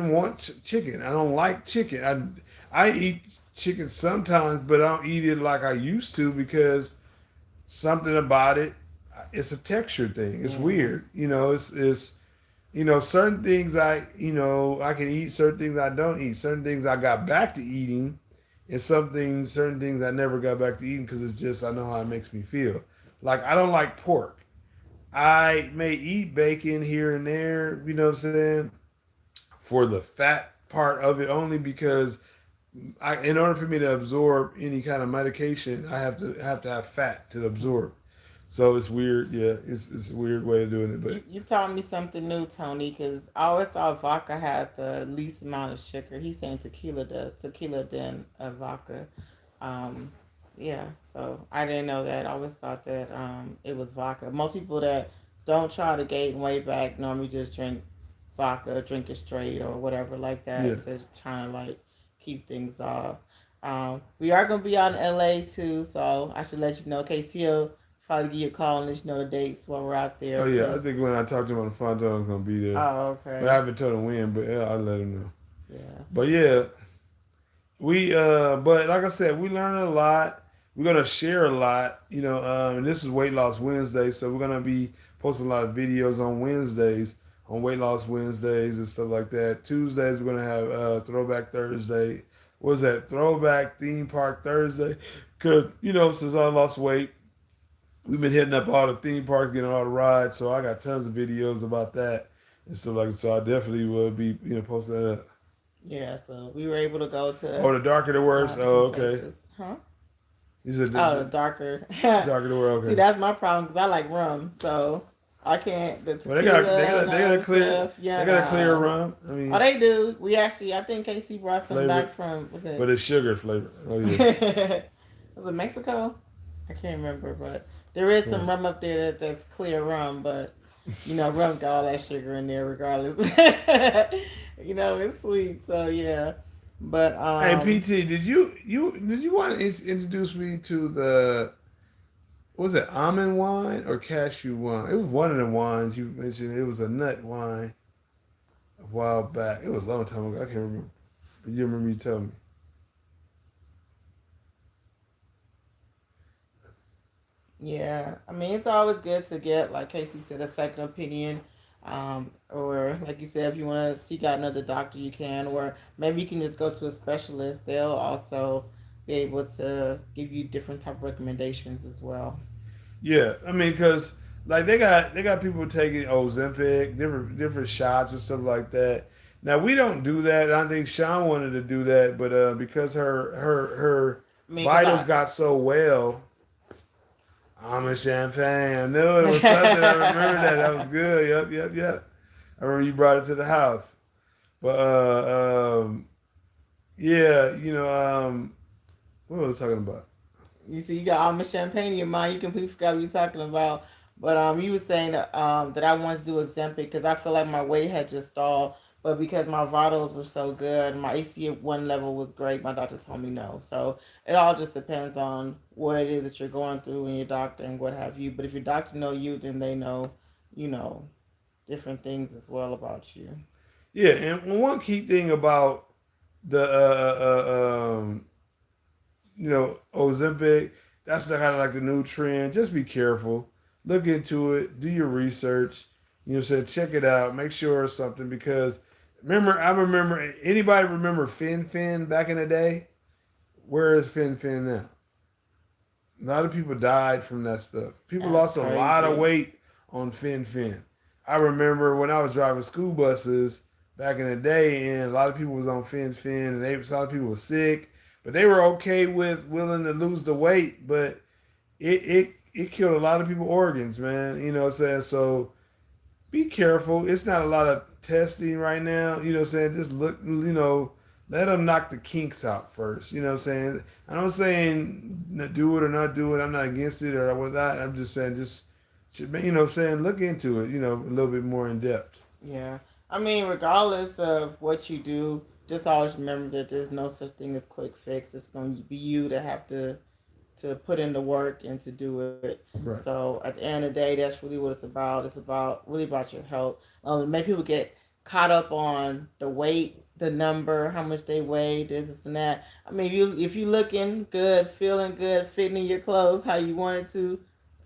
want chicken. I don't like chicken. I eat chicken sometimes, but I don't eat it like I used to because something about it, it's a texture thing. It's weird. Certain things I can eat, certain things I don't eat. Certain things I got back to eating, and certain things I never got back to eating because it's just I know how it makes me feel. Like I don't like pork. I may eat bacon here and there, you know what I'm saying, for the fat part of it only because in order for me to absorb any kind of medication, I have fat to absorb. So it's weird, yeah. It's a weird way of doing it, but you taught me something new, Tony, because I always thought vodka had the least amount of sugar. He's saying tequila than vodka. Um, yeah, so I didn't know that. I always thought that it was vodka. Most people that don't try to gain weight back normally just drink vodka, drink it straight or whatever like yeah. that to trying to like keep things off. We are gonna be out in LA too, so I should let you know. KC will probably give you a call and let you know the dates when we're out there. Oh yeah, I think when I talked to him on the phone, I told him I was gonna be there. Oh, okay. But I haven't told him when, but yeah, I'll let him know. Yeah. But yeah, but like I said, we learned a lot. We're gonna share a lot, and this is Weight Loss Wednesday, so we're gonna be posting a lot of videos on Wednesdays, on Weight Loss Wednesdays and stuff like that. Tuesdays we're gonna have Throwback Thursday. What was that? Throwback Theme Park Thursday, because since I lost weight, we've been hitting up all the theme parks, getting all the rides. So I got tons of videos about that and stuff like that. So I definitely will be posting that up. Yeah, so we were able to go to Oh, the darker the worse. Oh, okay. places. Huh? You said The darker. darker the worse. Okay. See, that's my problem because I like rum, so I can't. The Well, tequila they got a clear. stuff, yeah, they got a clear rum. I mean, oh, they do. We actually, I think KC brought some flavor, back from. Was it? but it's sugar flavor. Oh yeah. Was it Mexico? I can't remember, but there is some rum up there that's clear rum, but rum got all that sugar in there regardless. It's sweet, so yeah. But Hey PT, did you want to introduce me to the was it almond wine or cashew wine? It was one of the wines you mentioned. It was a nut wine a while back. It was a long time ago. I can't remember. But you remember you telling me. yeah, I mean, it's always good to get, like Casey said, a second opinion. Or like you said, if you want to seek out another doctor, you can, or maybe you can just go to a specialist. They'll also be able to give you different type of recommendations as well. Yeah, I mean, because like they got people taking Ozempic, different shots and stuff like that. Now we don't do that. I think Shawn wanted to do that, but because her I mean, cause vitals I. got so well, I'm a champagne. I knew it was something. I remember that. That was good. Yep. I remember you brought it to the house. But yeah, what was I talking about? You see, you got almost champagne in your mind. You completely forgot what you're talking about. But you were saying that I wanted to do Ozempic because I feel like my weight had just stalled. But because my vitals were so good, my AC1 level was great. My doctor told me no. So it all just depends on what it is that you're going through and your doctor and what have you. But if your doctor know you, then they know, you know, different things as well about you. Yeah, and one key thing about the Ozempic, that's the kind of like the new trend. Just be careful. Look into it. Do your research. Check it out. Make sure it's something because I remember. Anybody remember Fin back in the day? Where is Fin now? A lot of people died from that stuff. People That's lost a lot of crazy. weight on Fin. I remember when I was driving school buses back in the day, and a lot of people was on Fin, and a lot of people were sick, but they were okay with willing to lose the weight. But it killed a lot of people organs, man. You know what I'm saying? So be careful. It's not a lot of testing right now. You know what I'm saying? Just look, let them knock the kinks out first. You know what I'm saying? I'm not saying do it or not do it. I'm not against it or what that. I'm just saying what I'm saying? Look into it, a little bit more in depth. Yeah. I mean, regardless of what you do, just always remember that there's no such thing as quick fix. It's going to be you to have to put in the work and to do it. Right. So at the end of the day, that's really what it's about. It's about really about your health. Many people get caught up on the weight, the number, how much they weigh, this and that. I mean, if you looking good, feeling good, fitting in your clothes how you want it to,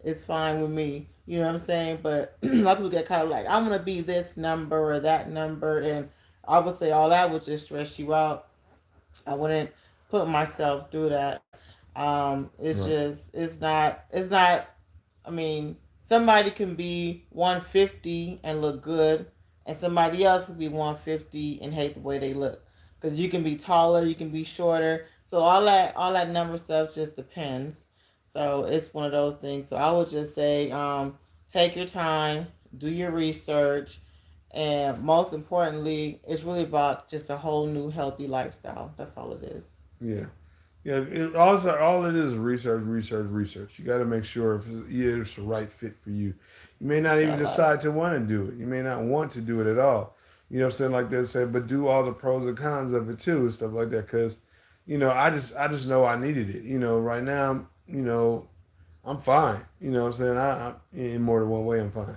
it's fine with me. You know what I'm saying? But a lot of people get caught up like I want to be this number or that number, and I would say all that would just stress you out. I wouldn't put myself through that. It's Right. just it's not. I mean, somebody can be 150 and look good, and somebody else can be 150 and hate the way they look. Because you can be taller, you can be shorter. So all that number stuff just depends. So it's one of those things. So I would just say, take your time, do your research, and most importantly, it's really about just a whole new healthy lifestyle. That's all it is. Yeah. Yeah, also all it is research. You got to make sure if it's the right fit for you. You may not even That life. decide to want to do it. You may not want to do it at all. You know what I'm saying? Like they say, but do all the pros and cons of it too, and stuff like that. Because, I just know I needed it. Right now, I'm fine. You know what I'm saying? I in more than one way, I'm fine.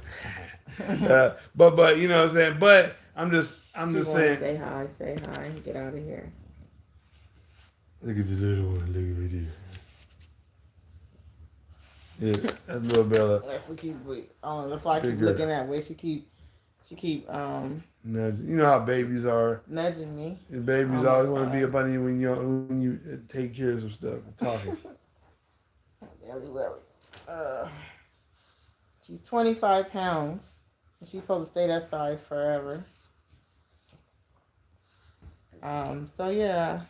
But you know what I'm saying? But I'm She just wanted to saying. say hi, and get out of here. Look at the little one. Look at it. Yeah, that's little Bella. Let's keep. That's why I Big keep girl. looking at where she keep Nudge. You know how babies are. nudging me And babies on my always want to be side. up under you when you take care of some stuff and talking. Belly welly. Uh, she's 25 pounds. And she's supposed to stay that size forever. So yeah.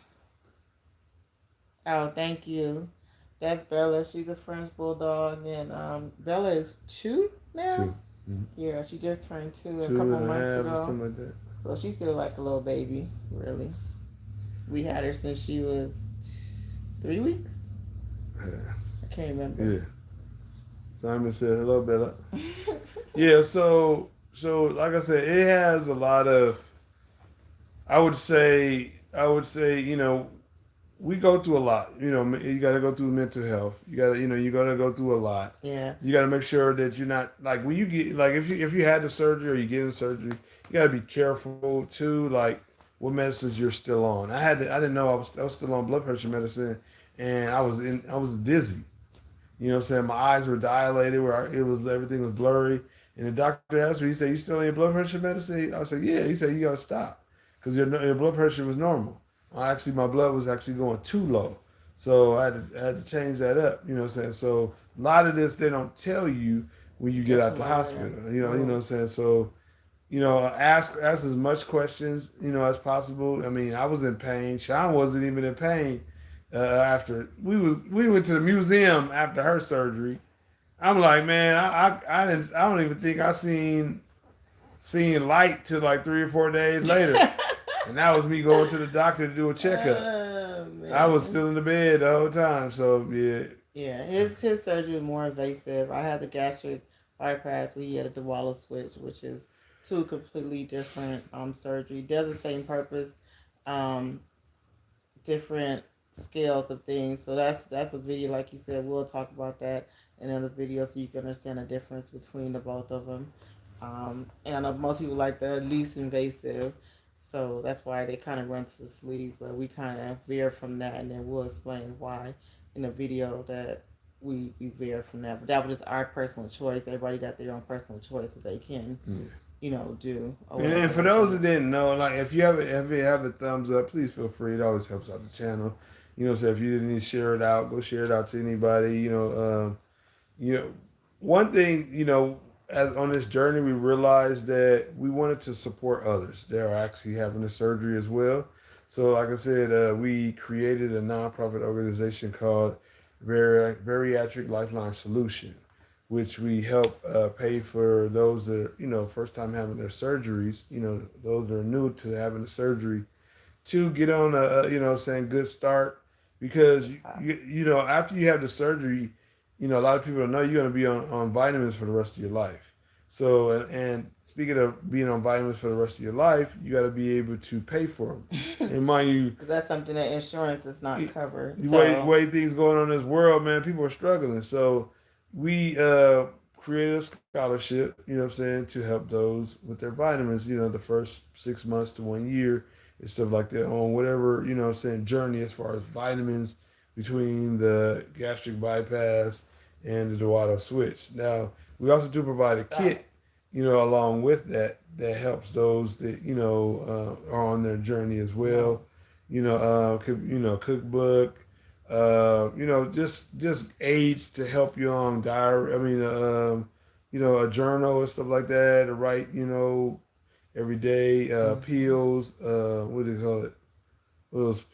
Oh, thank you. That's Bella. She's a French bulldog, and Bella is 2 now. Two. Mhm. Yeah, she just turned 2 a Two couple and a months half or ago. something like that. So she's still like a little baby, really. We had her since she was 3 weeks. Yeah. I can't remember. Yeah. Simon said hello, Bella. Yeah, so like I said, it has a lot of I would say, we go through a lot. You got to go through mental health. You got to go through a lot. Yeah. You got to make sure that you're not like when you get like if you had the surgery or you get in surgery, you got to be careful too. Like what medicines you're still on. I didn't know I was still on blood pressure medicine, and I was dizzy. You know what I'm saying? My eyes were dilated, where everything was blurry. And the doctor asked me, he said, "You still on your blood pressure medicine?" I said, "Yeah." He said, "You got to stop because your blood pressure was normal. My blood was actually going too low, so I had to change that up." You know what I'm saying? So a lot of this they don't tell you when you get out the Definitely. hospital. You know what I'm Right. saying? So ask as much questions, as possible. I mean, I was in pain. Shawn wasn't even in pain after we went to the museum after her surgery. I'm like, man, I don't even think I seen light till like 3 or 4 days later, and that was me going to the doctor to do a checkup. Oh I was man. still in the bed the whole time. So yeah, Yeah, his surgery was more invasive. I had the gastric bypass. We had a Dewala switch, which is two completely different surgery. Does the same purpose, um, different scales of things. So that's a video, like you said. We'll talk about that in another video, so you can understand the difference between the both of them. And I know most people like the least invasive, so that's why they kind of run to the sleeve. But we kind of veer from that, and then we'll explain why in the video that we veer from that. But that was just our personal choice. Everybody got their own personal choice that they can, yeah. do or And whatever for like those who that. didn't know, like if you have a thumbs up, please feel free. It always helps out the channel. So if you didn't share it out, go share it out to anybody. You know, one thing, as on this journey, we realized that we wanted to support others. They are actually having the surgery as well. So, like I said, we created a nonprofit organization called Bariatric Lifeline Solution, which we help pay for those that are, first time having their surgeries. Those that are new to having the surgery to get on saying good start because after you have the surgery, a lot of people don't know you're going to be on vitamins for the rest of your life. So and speaking of being on vitamins for the rest of your life, you got to be able to pay for them. And mind you, That's something that insurance is not covered. the So way things going on in this world, man, people are struggling. So we created a scholarship, what I'm saying, to help those with their vitamins, the first 6 months to 1 year and stuff like that on whatever, journey as far as vitamins between the gastric bypass and the Duato switch. Now, we also do provide a stop. kit, along with that helps those that, are on their journey as Right. well. Cookbook, just aids to help you on diary. I mean, a journal and stuff like that to write, every day. Mm-hmm. Pills. What do you call it? What those?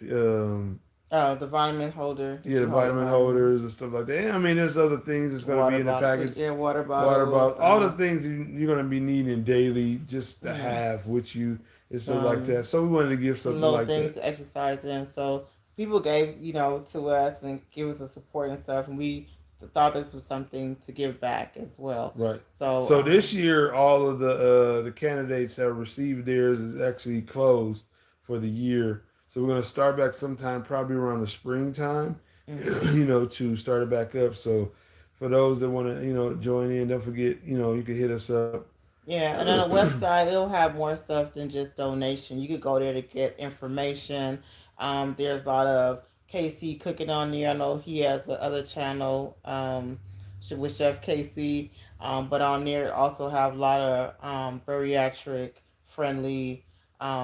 The vitamin holder that Yeah, you the hold the vitamin vitamin. holders and stuff like that. And, I mean, there's other things that's going to be Water in the bottle. package. Yeah, water Water bottles. bottles, all the things you're going to be needing daily just to Yeah. have with you and stuff like Some that. So we wanted to give some something little like things that. to exercise in. So people gave, to us and give us the support and stuff, and we thought this was something to give back as well. Right. So So this year, all of the candidates that received theirs is actually closed for the year. So we're going to start back sometime, probably around the springtime, mhm. to start it back up. So for those that want to, join in, don't forget, you can hit us up. Yeah, and on the website, it'll have more stuff than just donation. You could go there to get information. There's a lot of KC cooking on there. I know he has the other channel, with Chef KC. But on there, it also have a lot of bariatric friendly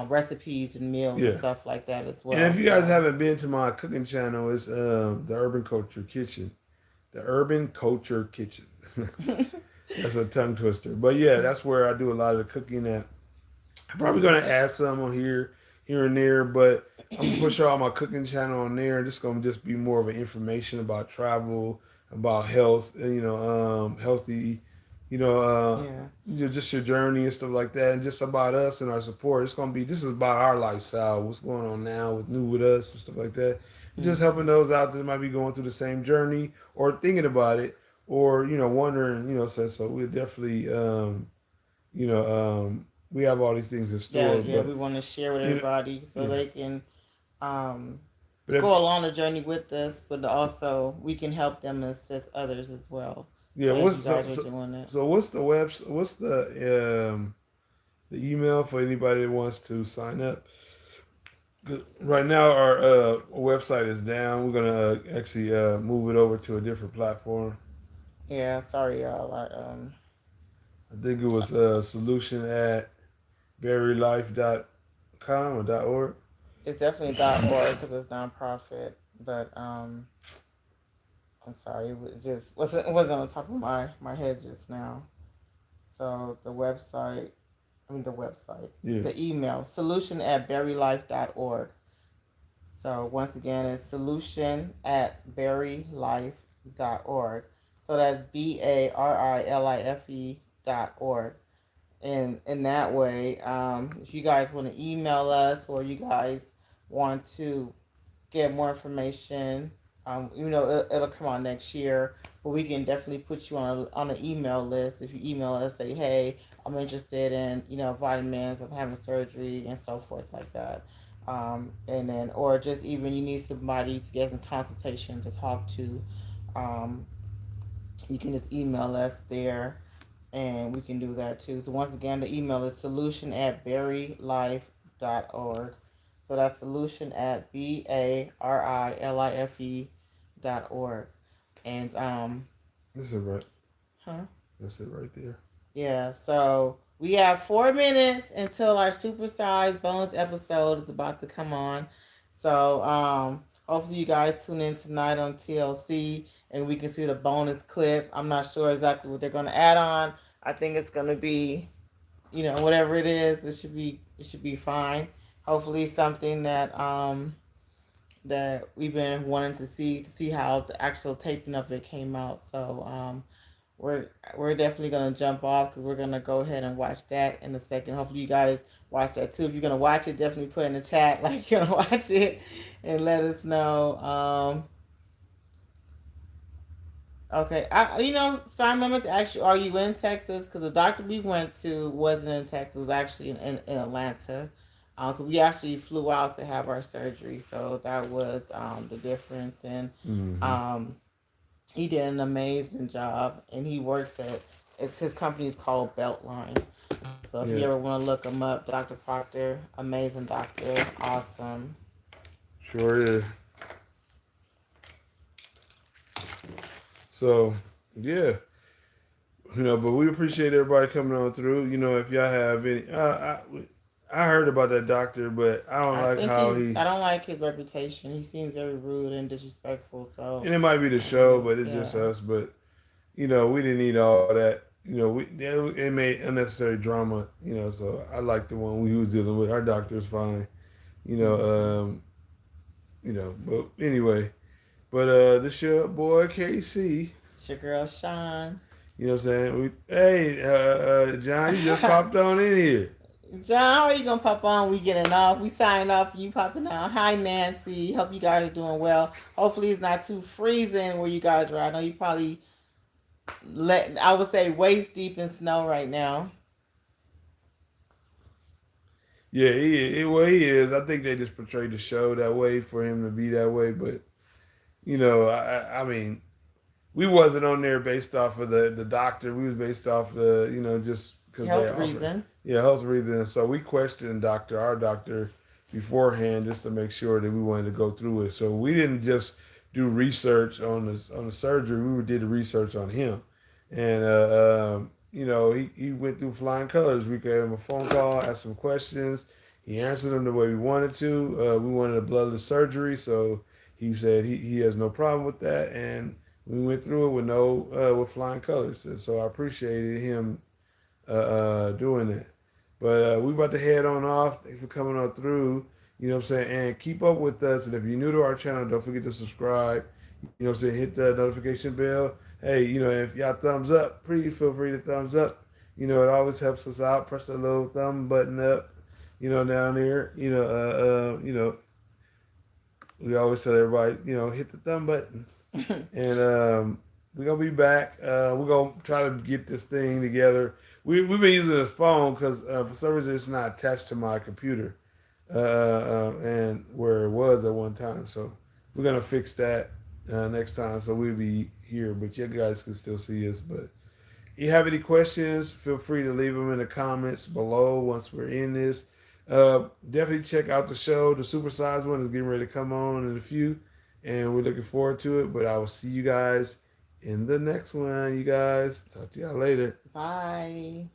recipes and meals and Yeah. stuff like that as And well. if you guys So haven't been to my cooking channel, it's the Urban Culture Kitchen. The Urban Culture Kitchen. That's a tongue twister. But yeah, that's where I do a lot of the cooking at. I'm probably gonna add some on here and there, but I'm gonna push all my cooking channel on there. This is gonna just be more of an information about travel, about health, and healthy, you know, yeah. just your journey and stuff like that, and just about us and our support. This is about our lifestyle, what's going on now with new with us and stuff like that. Just helping Hmm. those out that might be going through the same journey or thinking about it, or wondering, so we're definitely, you know, we have all these things in Yeah, store, yeah. but We want to share with you know, everybody so yeah. they can um, But if go along the journey with us, but also we can help them assist others as well yeah, as you guys are doing it. what's the what's the email for anybody that wants to sign up? 'Cause right now, our website is down. We're gonna actually move it over to a different platform. Yeah, sorry y'all. I think it was solution at berrylife.com or .org. It's definitely .org because it's nonprofit, but I'm sorry, it wasn't on the top of my head just now. So the website. the website, Yeah. the email, solution@berrylife.org. So once again, it's solution@berrylife.org. So that's BARILIFE.org. And in that way, if you guys want to email us or you guys want to get more information, it'll come out next year, but we can definitely put you on an email list. If you email us, say, hey, I'm interested in vitamins, I'm having surgery, and so forth like that. And then, or just even you need somebody to get some consultation to talk to, um, you can just email us there and we can do that too. So once again, the email is solution@berrylife.org. So that's solution@BARILIFE.org. And That's it, right? huh? That's it right there. Yeah, so we have 4 minutes until our supersized bonus episode is about to come on. So hopefully you guys tune in tonight on TLC and we can see the bonus clip. I'm not sure exactly what they're gonna add on. I think it's gonna be, whatever it is, it should be fine. Hopefully something that we've been wanting to see how the actual taping of it came out. So we're definitely gonna jump off because we're gonna go ahead and watch that in a second. Hopefully you guys watch that too. If you're gonna watch it, definitely put in the chat like you're gonna watch it and let us know. Okay, Simon, I meant to ask you, are you in Texas? Because the doctor we went to wasn't in Texas, it was actually in Atlanta. So we actually flew out to have our surgery. So that was the difference. And um, he did an amazing job, and he works at his company is called Beltline. So if you ever want to look him up, Dr. Proctor, amazing doctor, awesome. Sure is. So yeah, but we appreciate everybody coming on through. If y'all have any, I heard about that doctor, but I don't like how he. I don't like his reputation. He seems very rude and disrespectful. So. And it might be the show, but it's just us. But we didn't need all that. It made unnecessary drama. So I like the one we was dealing with. Our doctor's fine. But anyway. But this your boy KC. It's your girl Shawn. You know what I'm saying? Hey, John, you just popped on in here. John, how are you gonna pop on? We getting off. We signing off. You popping on. Hi, Nancy. Hope you guys are doing well. Hopefully, it's not too freezing where you guys are. I know you probably I would say waist deep in snow right now. Yeah, he is. I think they just portrayed the show that way for him to be that way. But I mean, we wasn't on there based off of the doctor. We was based off the just because health reason. Yeah, health reason. So we questioned our doctor beforehand just to make sure that we wanted to go through it. So we didn't just do research on the surgery. We did the research on him, and he went through flying colors. We gave him a phone call, asked him questions. He answered them the way we wanted to. We wanted a bloodless surgery, so he said he has no problem with that, and we went through it with flying colors. And so I appreciated him doing that. But we about to head on off. Thanks for coming on through. You know what I'm saying? And keep up with us. And if you're new to our channel, don't forget to subscribe. You know what I'm saying? Hit the notification bell. Hey, if y'all thumbs up, please feel free to thumbs up. It always helps us out. Press that little thumb button up, down there. We always tell everybody, hit the thumb button. And we're going to be back. We're going to try to get this thing together. We've been using the phone because for some reason it's not attached to my computer and where it was at one time. So we're going to fix that next time. So we'll be here, but you guys can still see us. But if you have any questions, feel free to leave them in the comments below once we're in this. Definitely check out the show. The supersized one is getting ready to come on in a few, and we're looking forward to it. But I will see you guys in the next one. You guys, talk to y'all later. Bye.